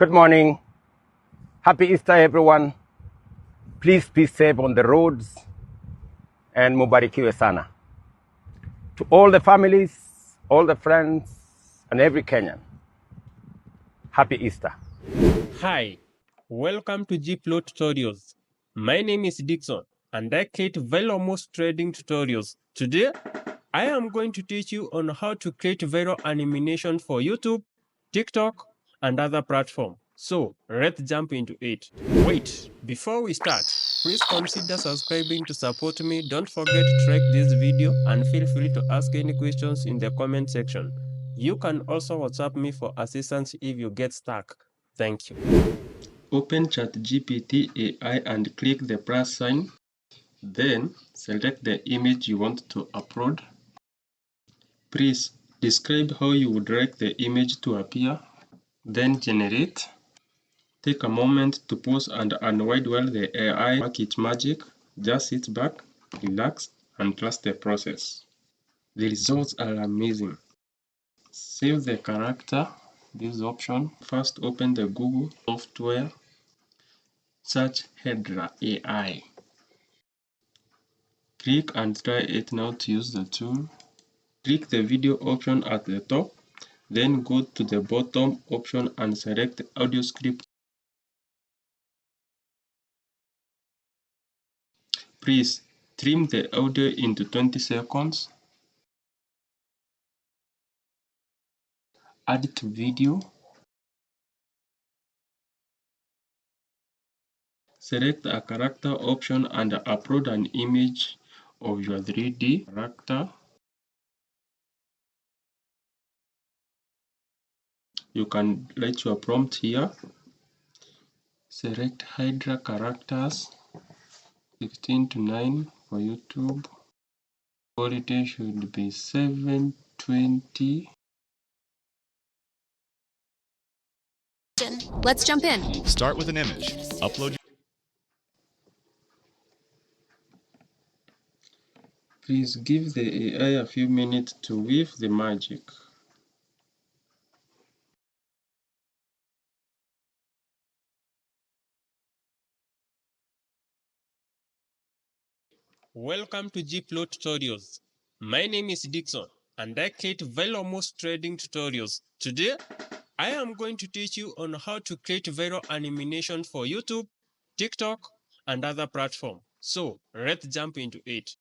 Good morning. Happy Easter, everyone. Please be safe on the roads and mubarikiwe sana. To all the families, all the friends, and every Kenyan, happy Easter. Hi, welcome to Gplot Tutorials. My name is Dixon and I create Velomos trading tutorials. Today, I am going to teach you on how to create Velo animation for YouTube, TikTok, and other platforms. So, let's jump into it. Wait, before we start, please consider subscribing to support me. Don't forget to like this video and feel free to ask any questions in the comment section. You can also WhatsApp me for assistance if you get stuck. Thank you. Open ChatGPT AI and click the plus sign. Then select the image you want to upload. Please describe how you would like the image to appear. Then generate. Take a moment to pause and unwind while the AI works its magic. Just sit back, relax, and trust the process. The results are amazing. Save the character. This option. First open the Google software. Search Hedra AI. Click and try it now to use the tool. Click the video option at the top, then go to the bottom option and select audio script. Please trim the audio into 20 seconds. Add to video. Select a character option and upload an image of your 3D character. You can write your prompt here. Select Hydra characters 16:9 for YouTube. Quality should be 720. Let's jump in. Start with an image. Upload. Please give the AI a few minutes to weave the magic. Welcome to Gplot Tutorials. My name is Dixon and I create Velomos trading tutorials. Today, I am going to teach you on how to create Velo animation for YouTube, TikTok, and other platforms. So, let's jump into it.